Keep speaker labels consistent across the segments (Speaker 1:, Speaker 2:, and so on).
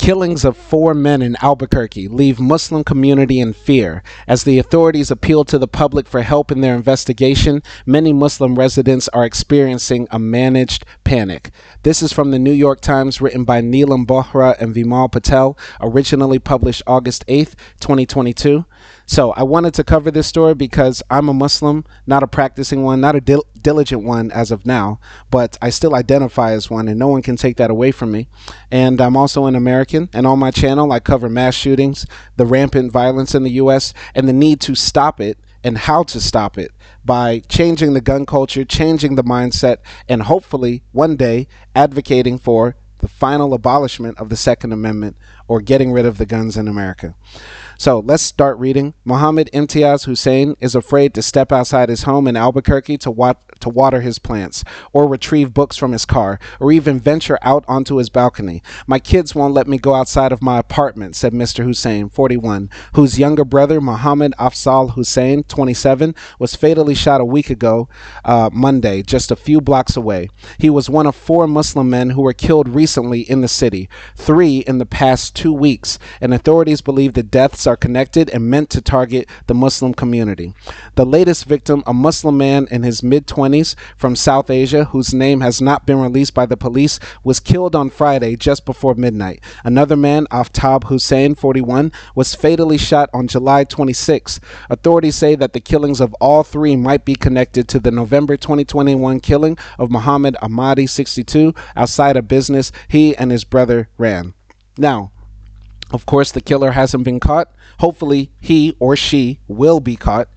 Speaker 1: Killings of 4 men in Albuquerque leave Muslim community in fear. As the authorities appeal to the public for help in their investigation, many Muslim residents are experiencing a managed panic. This is from the New York Times, written by Neelam, Bohra, and Vimal Patel, originally published August 8th, 2022. So I wanted to cover this story because I'm a Muslim, not a practicing one, not a diligent one as of now, but I still identify as one, and no one can take that away from me. And I'm also an American, and on my channel I cover mass shootings, the rampant violence in the U.S., and the need to stop it and how to stop it by changing the gun culture, changing the mindset, and hopefully one day advocating for the final abolishment of the Second Amendment, or getting rid of the guns in America. So let's start reading. Muhammad Imtiaz Hussain is afraid to step outside his home in Albuquerque to water his plants, or retrieve books from his car, or even venture out onto his balcony. My kids won't let me go outside of my apartment, said Mr. Hussain, 41, whose younger brother, Muhammad Afzaal Hussain, 27, was fatally shot a week ago, Monday, just a few blocks away. He was one of 4 Muslim men who were killed recently in the city, 3 in the past 2 weeks, and authorities believe the deaths are connected and meant to target the Muslim community. The latest victim, a Muslim man in his mid-20s from South Asia, whose name has not been released by the police, was killed on Friday just before midnight. Another man, Afzaal Hussain, 41, was fatally shot on July 26. Authorities say that the killings of all 3 might be connected to the November 2021 killing of Muhammad Ahmadi, 62, outside a business he and his brother ran. Now, of course, the killer hasn't been caught. Hopefully, he or she will be caught.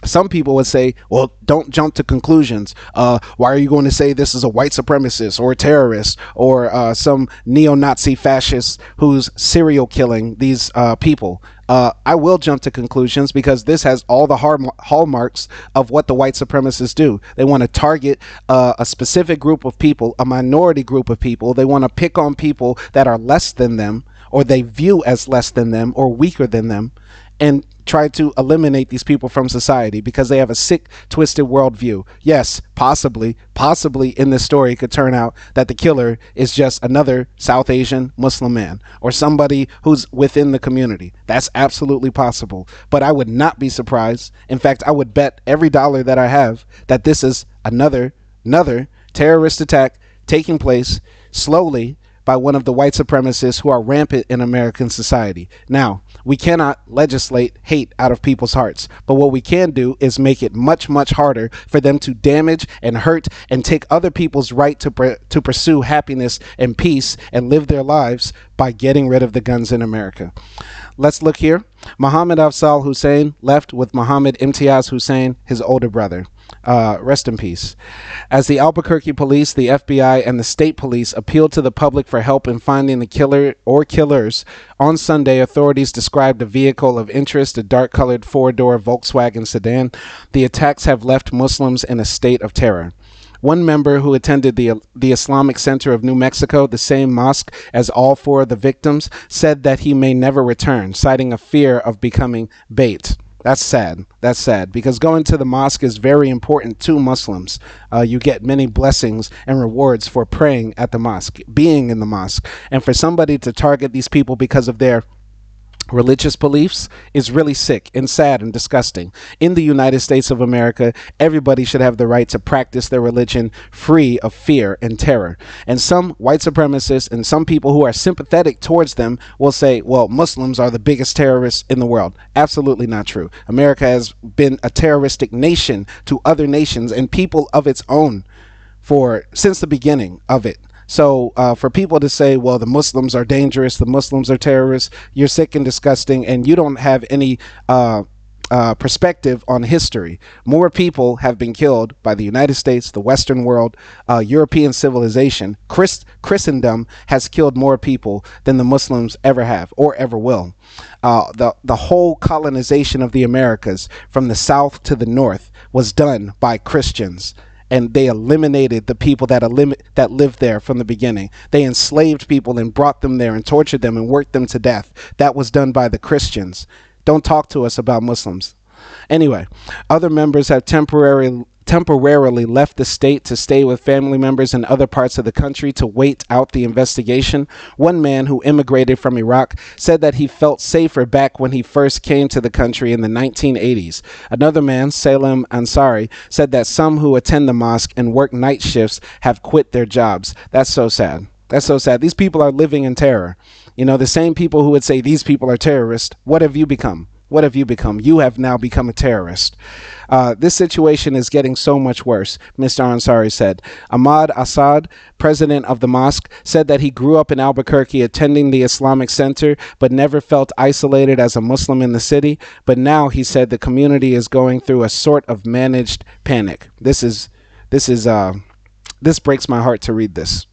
Speaker 1: Some people would say, well, don't jump to conclusions. Why are you going to say this is a white supremacist or a terrorist or some neo-Nazi fascist who's serial killing these people? I will jump to conclusions because this has all the hallmarks of what the white supremacists do. They want to target a specific group of people, a minority group of people. They want to pick on people that are less than them, or they view as less than them or weaker than them, and try to eliminate these people from society because they have a sick, twisted worldview. Yes, possibly in this story it could turn out that the killer is just another South Asian Muslim man or somebody who's within the community. That's absolutely possible. But I would not be surprised. In fact, I would bet every dollar that I have that this is another terrorist attack taking place slowly by one of the white supremacists who are rampant in American society. Now, we cannot legislate hate out of people's hearts, but what we can do is make it much, much harder for them to damage and hurt and take other people's right to pursue happiness and peace and live their lives by getting rid of the guns in America. Let's look here. Muhammad Afzaal Hussain left with Muhammad Imtiaz Hussain, his older brother. Rest in peace. As the Albuquerque police, the FBI, and the state police appealed to the public for help in finding the killer or killers, on Sunday, authorities described a vehicle of interest, a dark-colored 4-door Volkswagen sedan. The attacks have left Muslims in a state of terror. One member who attended the Islamic Center of New Mexico, the same mosque as all 4 of the victims, said that he may never return, citing a fear of becoming bait. That's sad. That's sad because going to the mosque is very important to Muslims. You get many blessings and rewards for praying at the mosque, being in the mosque. And for somebody to target these people because of their religious beliefs is really sick and sad and disgusting. In the United States of America, everybody should have the right to practice their religion free of fear and terror. And some white supremacists and some people who are sympathetic towards them will say, well, Muslims are the biggest terrorists in the world. Absolutely not true. America has been a terroristic nation to other nations and people of its own since the beginning of it. So for people to say, well, the Muslims are dangerous, the Muslims are terrorists, you're sick and disgusting, and you don't have any perspective on history. More people have been killed by the United States, the Western world, European civilization. Christendom has killed more people than the Muslims ever have or ever will. The whole colonization of the Americas from the south to the north was done by Christians. And they eliminated the people that lived there from the beginning. They enslaved people and brought them there and tortured them and worked them to death. That was done by the Christians. Don't talk to us about Muslims. Anyway, other members have temporarily temporarily left the state to stay with family members in other parts of the country to wait out the investigation. One man who immigrated from Iraq said that he felt safer back when he first came to the country in the 1980s. Another man, Salem Ansari, said that some who attend the mosque and work night shifts have quit their jobs. That's so sad. That's so sad. These people are living in terror. You know, the same people who would say these people are terrorists, what have you become? What have you become? You have now become a terrorist. This situation is getting so much worse, Mr. Ansari said. Ahmad Assad, president of the mosque, said that he grew up in Albuquerque attending the Islamic Center, but never felt isolated as a Muslim in the city. But now, he said, the community is going through a sort of managed panic. This breaks my heart to read this.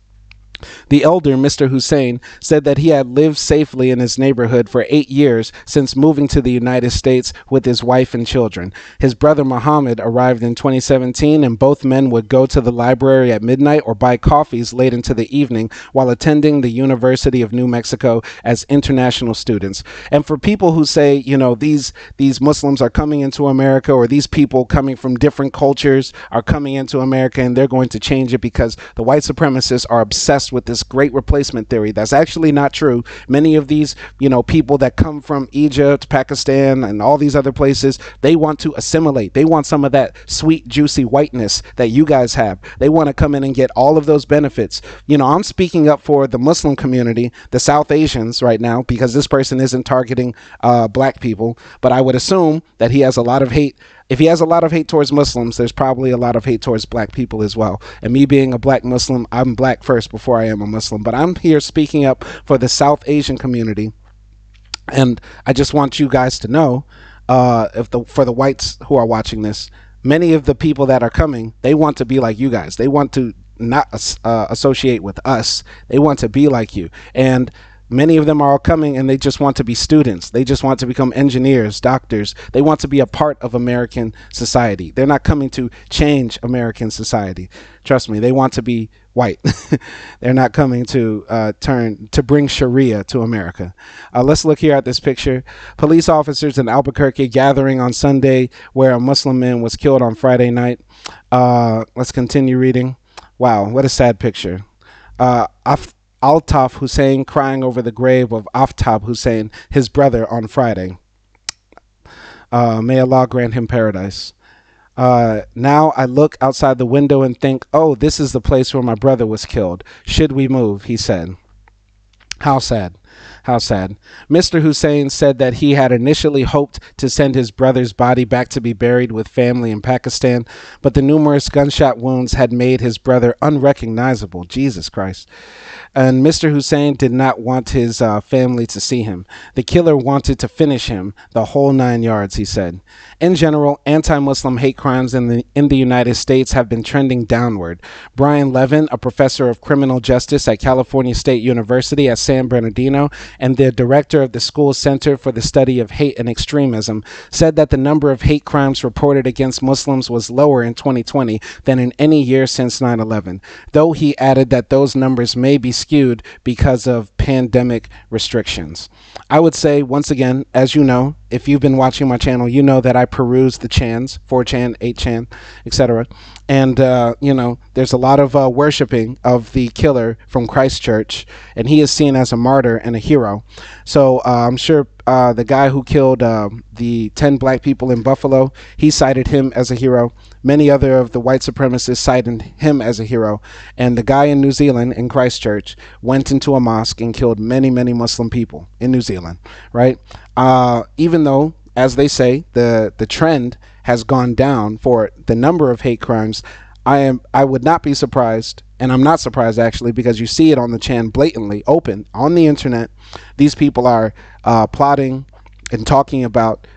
Speaker 1: The elder, Mr. Hussain, said that he had lived safely in his neighborhood for 8 years since moving to the United States with his wife and children. His brother Muhammad arrived in 2017, and both men would go to the library at midnight or buy coffees late into the evening while attending the University of New Mexico as international students. And for people who say, you know, these Muslims are coming into America, or these people coming from different cultures are coming into America and they're going to change it because the white supremacists are obsessed with this great replacement theory. That's actually not true. Many of these, you know, people that come from Egypt, Pakistan, and all these other places, they want to assimilate. They want some of that sweet, juicy whiteness that you guys have. They want to come in and get all of those benefits. You know, I'm speaking up for the Muslim community, the South Asians right now, because this person isn't targeting black people, but I would assume that he has a lot of hate. If he has a lot of hate towards Muslims, there's probably a lot of hate towards black people as well. And me being a black Muslim, I'm black first before I am a Muslim. But I'm here speaking up for the South Asian community. And I just want you guys to know, for the whites who are watching this, many of the people that are coming, they want to be like you guys. They want to not associate with us. They want to be like you. And many of them are all coming and they just want to be students. They just want to become engineers, doctors. They want to be a part of American society. They're not coming to change American society. Trust me, they want to be white. They're not coming to bring Sharia to America. Let's look here at this picture. Police officers in Albuquerque gathering on Sunday where a Muslim man was killed on Friday night. Let's continue reading. Wow, what a sad picture. Altaf Hussain crying over the grave of Aftab Hussain, his brother, on Friday. May Allah grant him paradise. Now I look outside the window and think, oh, this is the place where my brother was killed. Should we move? He said. How sad. How sad. Mr. Hussain said that he had initially hoped to send his brother's body back to be buried with family in Pakistan, but the numerous gunshot wounds had made his brother unrecognizable. Jesus Christ. And Mr. Hussain did not want his family to see him. The killer wanted to finish him, the whole 9 yards, he said. In general, anti-Muslim hate crimes in the United States have been trending downward. Brian Levin, a professor of criminal justice at California State University at San Bernardino and the director of the school's Center for the Study of Hate and Extremism, said that the number of hate crimes reported against Muslims was lower in 2020 than in any year since 9/11, though he added that those numbers may be skewed because of pandemic restrictions. I would say, once again, as you know, if you've been watching my channel, you know that I peruse the chans, 4chan, 8chan, etc. And, you know, there's a lot of worshiping of the killer from Christchurch, and he is seen as a martyr and a hero. So I'm sure the guy who killed the 10 black people in Buffalo, he cited him as a hero. Many other of the white supremacists cited him as a hero. And the guy in New Zealand, in Christchurch, went into a mosque and killed many, many Muslim people in New Zealand, right? Even though, as they say, the trend has gone down for the number of hate crimes, I would not be surprised, and I'm not surprised actually, because you see it on the chan blatantly, open, on the internet. These people are plotting and talking about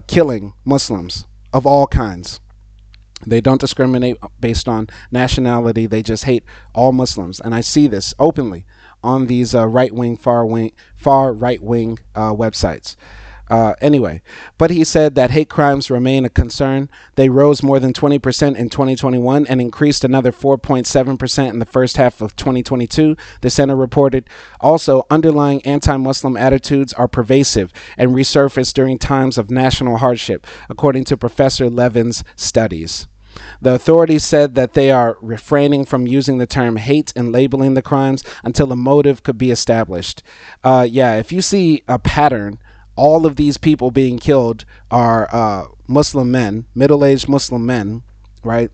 Speaker 1: killing Muslims of all kinds. They don't discriminate based on nationality. They just hate all Muslims. And I see this openly on these right-wing, far right-wing websites. Anyway, but he said that hate crimes remain a concern. They rose more than 20% in 2021 and increased another 4.7% in the first half of 2022, the center reported. Also, underlying anti-Muslim attitudes are pervasive and resurface during times of national hardship, according to Professor Levin's studies. The authorities said that they are refraining from using the term hate and labeling the crimes until a motive could be established. Yeah, if you see a pattern, all of these people being killed are Muslim men, middle-aged Muslim men, right?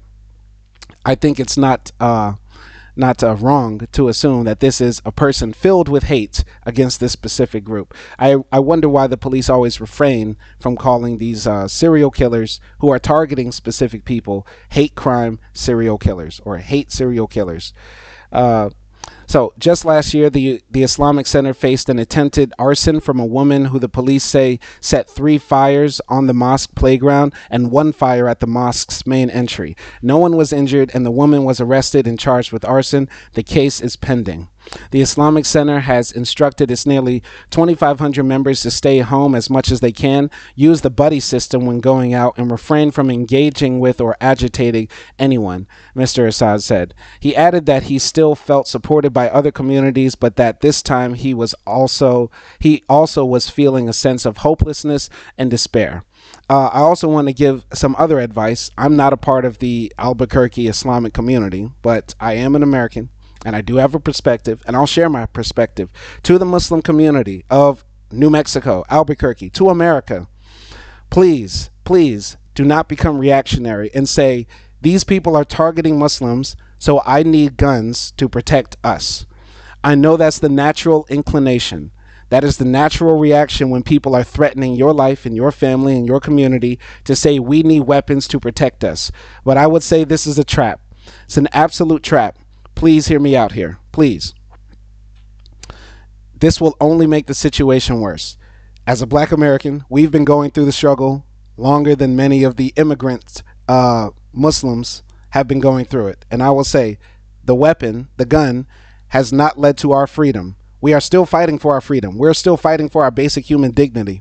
Speaker 1: I think it's not wrong to assume that this is a person filled with hate against this specific group. I wonder why the police always refrain from calling these serial killers who are targeting specific people hate crime serial killers or hate serial killers. So just last year, the Islamic Center faced an attempted arson from a woman who the police say set 3 fires on the mosque playground and 1 fire at the mosque's main entry. No one was injured and the woman was arrested and charged with arson. The case is pending. The Islamic Center has instructed its nearly 2,500 members to stay home as much as they can, use the buddy system when going out, and refrain from engaging with or agitating anyone, Mr. Assad said. He added that he still felt supported by other communities, but that this time he also was feeling a sense of hopelessness and despair. I also want to give some other advice. I'm not a part of the Albuquerque Islamic community, but I am an American. And I do have a perspective, and I'll share my perspective to the Muslim community of New Mexico, Albuquerque, to America. Please, please do not become reactionary and say, these people are targeting Muslims, so I need guns to protect us. I know that's the natural inclination. That is the natural reaction when people are threatening your life and your family and your community to say we need weapons to protect us. But I would say this is a trap. It's an absolute trap. Please hear me out here. Please. This will only make the situation worse. As a black American, we've been going through the struggle longer than many of the immigrant Muslims have been going through it. And I will say, the weapon, the gun, has not led to our freedom. We are still fighting for our freedom. We're still fighting for our basic human dignity.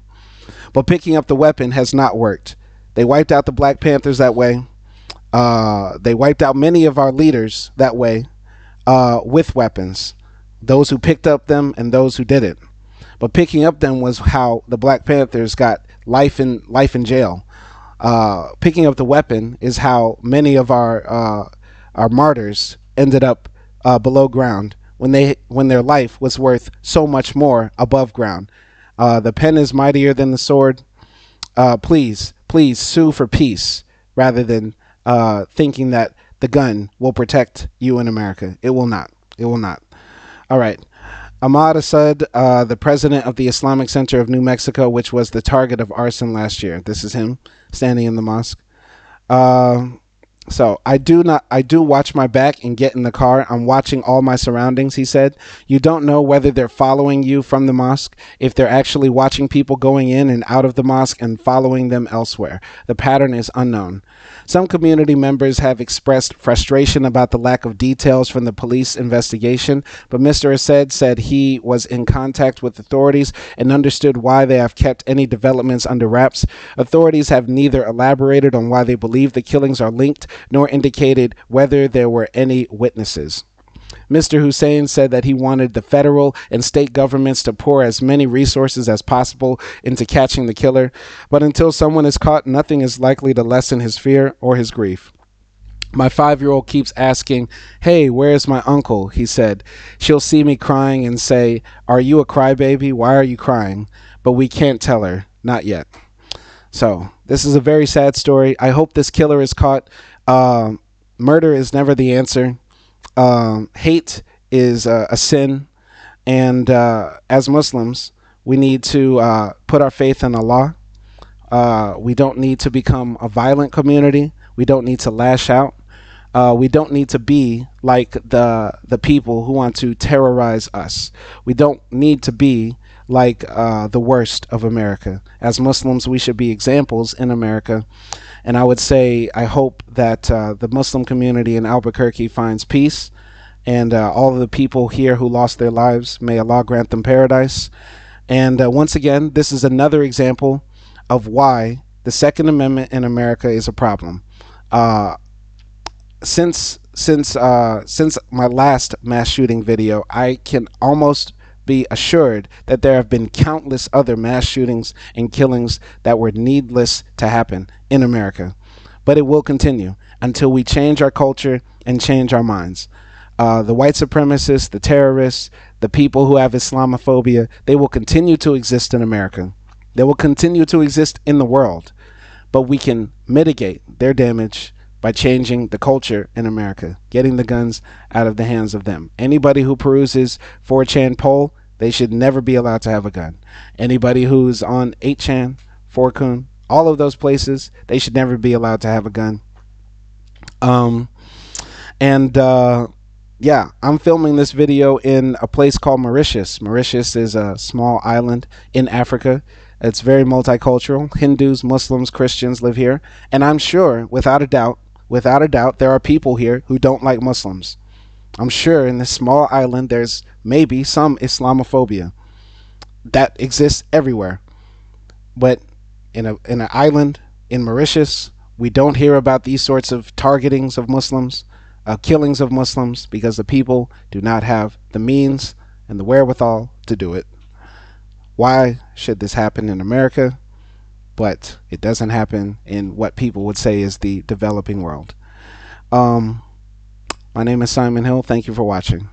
Speaker 1: But picking up the weapon has not worked. They wiped out the Black Panthers that way. They wiped out many of our leaders that way. With weapons, those who picked up them and those who didn't. But picking up them was how the Black Panthers got life in jail. Picking up the weapon is how many of our martyrs ended up below ground when their life was worth so much more above ground. The pen is mightier than the sword. Please sue for peace rather than thinking that the gun will protect you in America. It will not. It will not. All right. Ahmad Assad, the president of the Islamic Center of New Mexico, which was the target of arson last year. This is him standing in the mosque. So I do watch my back and get in the car. I'm watching all my surroundings, he said. You don't know whether they're following you from the mosque, if they're actually watching people going in and out of the mosque and following them elsewhere. The pattern is unknown. Some community members have expressed frustration about the lack of details from the police investigation, but Mr. Assad said he was in contact with authorities and understood why they have kept any developments under wraps. Authorities have neither elaborated on why they believe the killings are linked nor indicated whether there were any witnesses. Mr. Hussain said that he wanted the federal and state governments to pour as many resources as possible into catching the killer, but until someone is caught, nothing is likely to lessen his fear or his grief. My 5-year-old keeps asking, "Hey, where's my uncle?" he said. She'll see me crying and say, "Are you a crybaby? Why are you crying?" But we can't tell her, not yet. So this is a very sad story. I hope this killer is caught. Murder is never the answer. Hate is a sin. And as Muslims, we need to put our faith in Allah. We don't need to become a violent community. We don't need to lash out. We don't need to be like the people who want to terrorize us. We don't need to be like the worst of America. As Muslims, we should be examples in America. And I would say, I hope that the Muslim community in Albuquerque finds peace. And all of the people here who lost their lives, may Allah grant them paradise. And once again, this is another example of why the Second Amendment in America is a problem. Since my last mass shooting video, I can almost be assured that there have been countless other mass shootings and killings that were needless to happen in America. but it will continue until we change our culture and change our minds. The white supremacists, the terrorists, the people who have Islamophobia, they will continue to exist in America. They will continue to exist in the world, but we can mitigate their damage by changing the culture in America, getting the guns out of the hands of them. Anybody who peruses 4chan poll, they should never be allowed to have a gun. Anybody who's on 8chan, 4kun, all of those places, they should never be allowed to have a gun. And yeah, I'm filming this video in a place called Mauritius. Mauritius is a small island in Africa. It's very multicultural. Hindus, Muslims, Christians live here. And I'm sure, without a doubt, there are people here who don't like Muslims. I'm sure in this small island there's maybe some Islamophobia that exists everywhere. But in an island in Mauritius, we don't hear about these sorts of targetings of Muslims, killings of Muslims, because the people do not have the means and the wherewithal to do it. Why should this happen in America? But it doesn't happen in what people would say is the developing world. My name is Simon Hill. Thank you for watching.